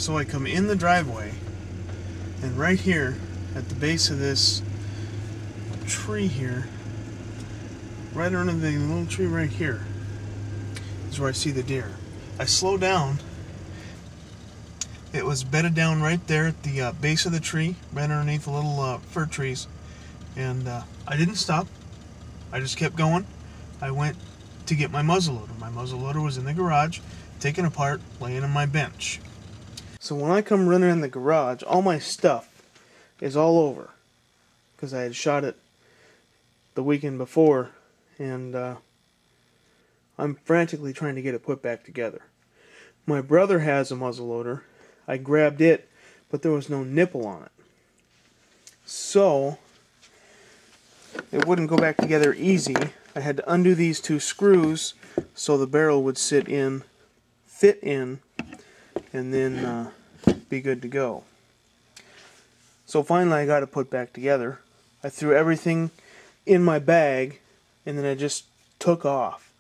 So I come in the driveway, and right here at the base of this tree here, right under the little tree right here, is where I see the deer. I slow down. It was bedded down right there at the base of the tree, right underneath the little fir trees. And I didn't stop. I just kept going. I went to get my muzzleloader. My muzzleloader was in the garage, taken apart, laying on my bench. So when I come running in the garage, all my stuff is all over, because I had shot it the weekend before, and I'm frantically trying to get it put back together. My brother has a muzzleloader. I grabbed it, but there was no nipple on it. So it wouldn't go back together easy. I had to undo these two screws so the barrel would fit in, and then be good to go. So finally I got it put back together. I threw everything in my bag, and then I just took off.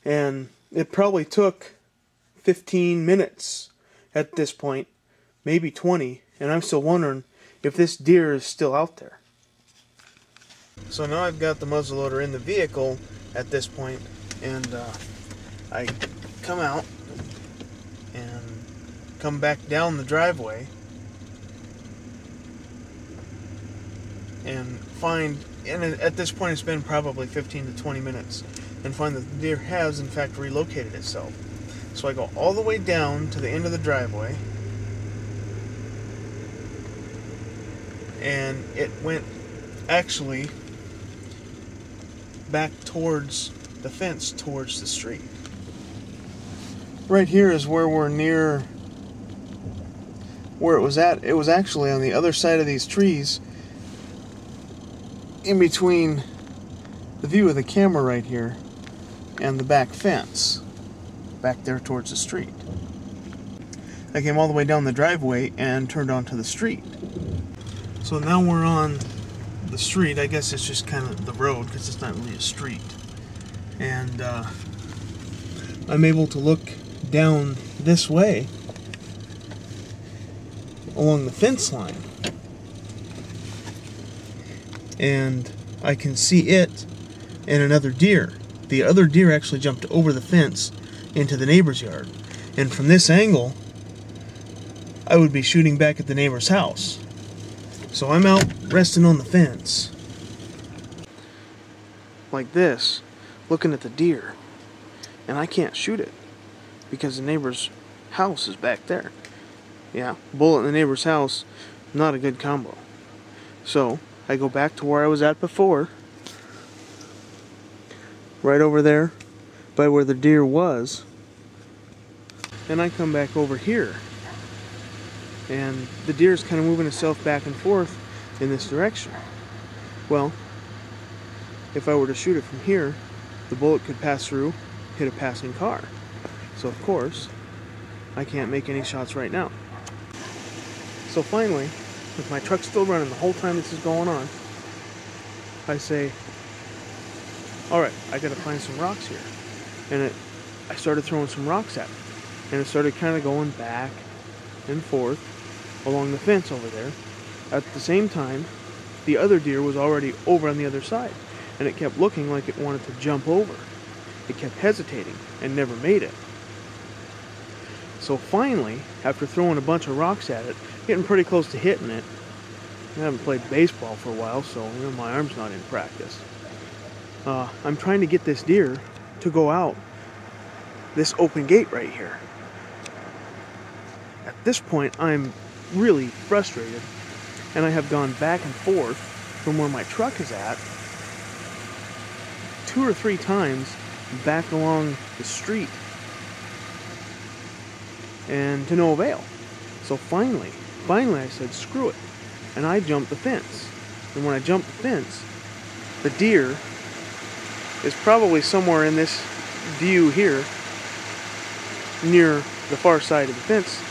And it probably took 15 minutes at this point, maybe 20, and I'm still wondering if this deer is still out there. So now I've got the muzzleloader in the vehicle at this point, and I come out and come back down the driveway and find, and at this point it's been probably 15 to 20 minutes, and find that the deer has in fact relocated itself. So I go all the way down to the end of the driveway, and it went actually back towards the fence, towards the street. Right here is where we're near where it was at. It was actually on the other side of these trees, in between the view of the camera right here and the back fence, back there towards the street. I came all the way down the driveway and turned onto the street. So now we're on the street. I guess it's just kind of the road, because it's not really a street. And I'm able to look down this way along the fence line, and I can see it and another deer. The other deer actually jumped over the fence into the neighbor's yard, and from this angle I would be shooting back at the neighbor's house. So I'm out resting on the fence like this, looking at the deer, and I can't shoot it because the neighbor's house is back there. Yeah, bullet in the neighbor's house, not a good combo. So I go back to where I was at before, right over there by where the deer was, and I come back over here, and the deer is kind of moving itself back and forth in this direction. Well, if I were to shoot it from here, the bullet could pass through, hit a passing car. So of course I can't make any shots right now. So finally, with my truck still running the whole time this is going on, I say, alright, I gotta find some rocks here. And I started throwing some rocks at it, and it started kind of going back and forth along the fence over there. At the same time, the other deer was already over on the other side, and it kept looking like it wanted to jump over. It kept hesitating and never made it. So finally, after throwing a bunch of rocks at it, getting pretty close to hitting it, I haven't played baseball for a while, so my arm's not in practice. I'm trying to get this deer to go out this open gate right here. At this point, I'm really frustrated, and I have gone back and forth from where my truck is at 2 or 3 times back along the street, and to no avail. So finally I said, screw it, and I jumped the fence. And when I jumped the fence, the deer is probably somewhere in this view here, near the far side of the fence.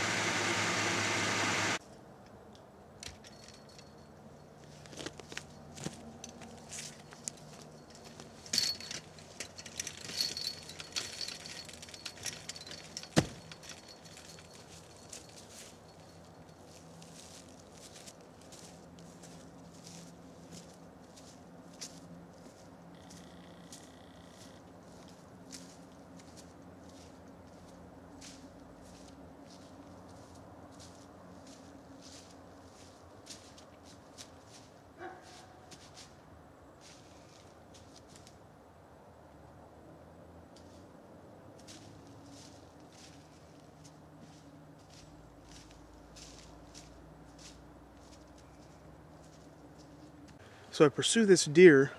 So I pursue this deer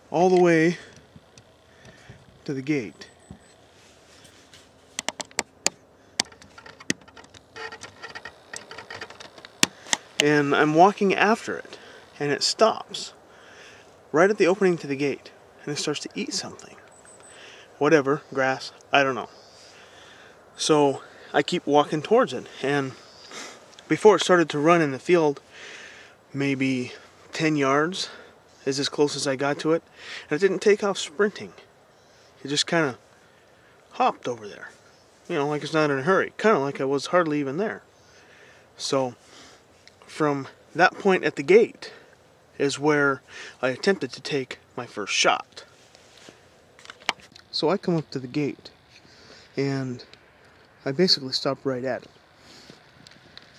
all the way to the gate. And I'm walking after it, and it stops right at the opening to the gate, and it starts to eat something. Whatever, grass, I don't know. So I keep walking towards it, and before it started to run in the field, maybe 10 yards is as close as I got to it, and it didn't take off sprinting. It just kind of hopped over there. You know, like it's not in a hurry, kind of like I was hardly even there. So from that point at the gate is where I attempted to take my first shot. So I come up to the gate, and I basically stop right at it.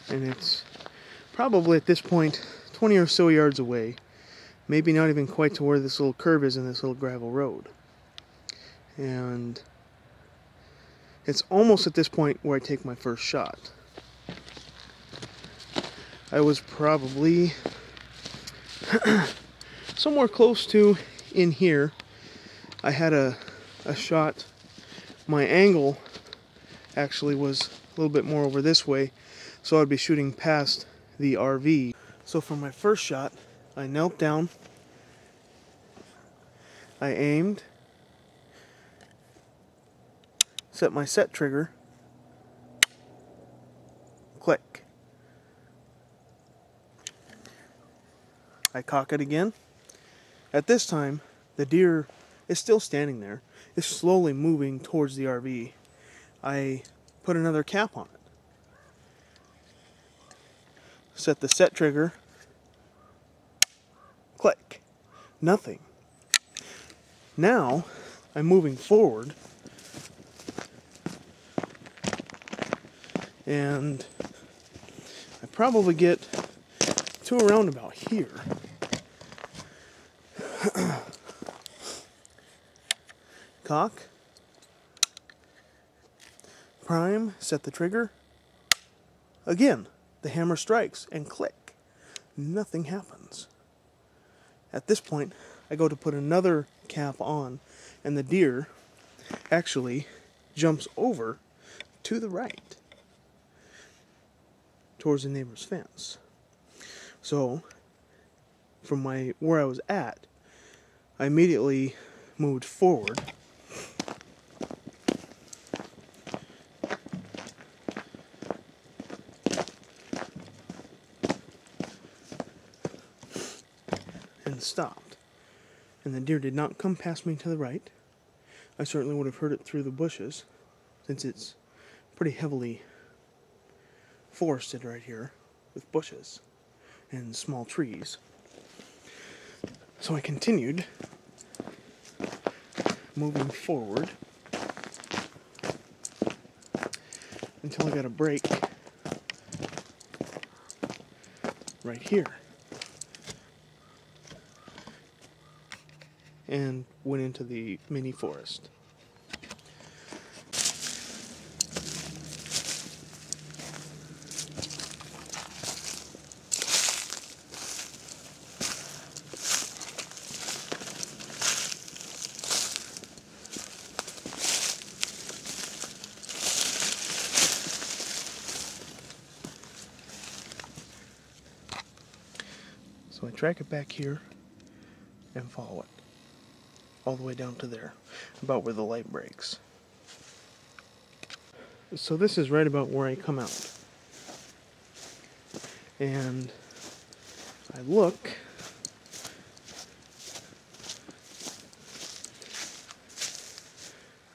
And it's probably at this point 20 or so yards away, maybe not even quite to where this little curve is in this little gravel road. And it's almost at this point where I take my first shot. I was probably somewhere close to in here. I had a shot. My angle actually was a little bit more over this way, so I'd be shooting past the RV. So for my first shot, I knelt down, I aimed, set my set trigger, click. I cock it again. At this time, the deer is still standing there. It's slowly moving towards the RV. I put another cap on it. Set the set trigger. Click. Nothing. Now, I'm moving forward. And I probably get to around about here. Cock. Prime, set the trigger. Again, the hammer strikes and click. Nothing happens. At this point, I go to put another cap on, and the deer actually jumps over to the right towards the neighbor's fence. So, from where I was at, I immediately moved forward. And stopped. And the deer did not come past me to the right. I certainly would have heard it through the bushes, since it's pretty heavily forested right here with bushes and small trees. So I continued moving forward until I got a break right here and went into the mini forest. So I track it back here and follow it all the way down to there, about where the light breaks. So this is right about where I come out. And I look,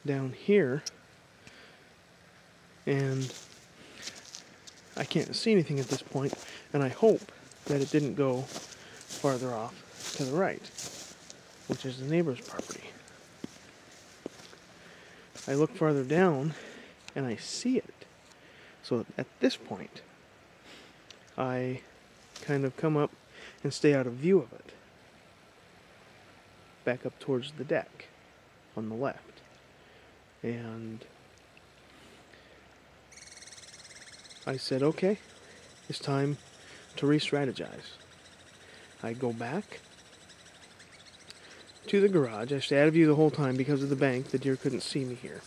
down here, and I can't see anything at this point, and I hope that it didn't go farther off to the right, which is the neighbor's property. I look farther down and I see it. So at this point, I kind of come up and stay out of view of it. Back up towards the deck on the left. And I said, okay, it's time to re-strategize. I go back to the garage. I stay out of view the whole time because of the bank. The deer couldn't see me here.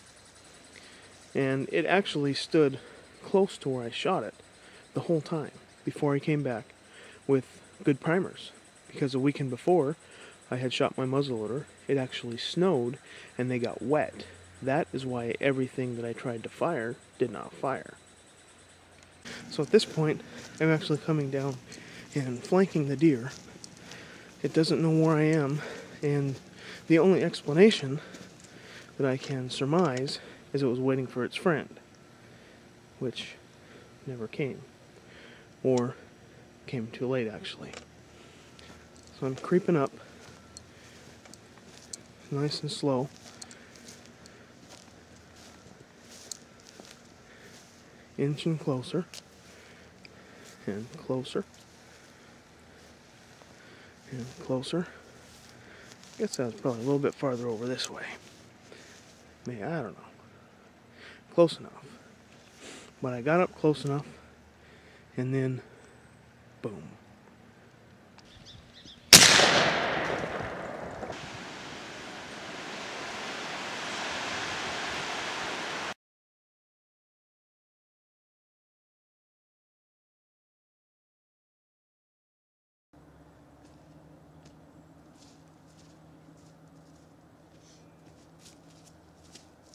And it actually stood close to where I shot it the whole time before I came back with good primers. Because a weekend before I had shot my muzzleloader, it actually snowed and they got wet. That is why everything that I tried to fire did not fire. So at this point, I'm actually coming down and flanking the deer. It doesn't know where I am, and the only explanation that I can surmise is it was waiting for its friend, which never came, or came too late actually. So I'm creeping up, nice and slow, inching closer, and closer, and closer. I guess that was probably a little bit farther over this way. Maybe, I don't know. Close enough. But I got up close enough, and then, boom.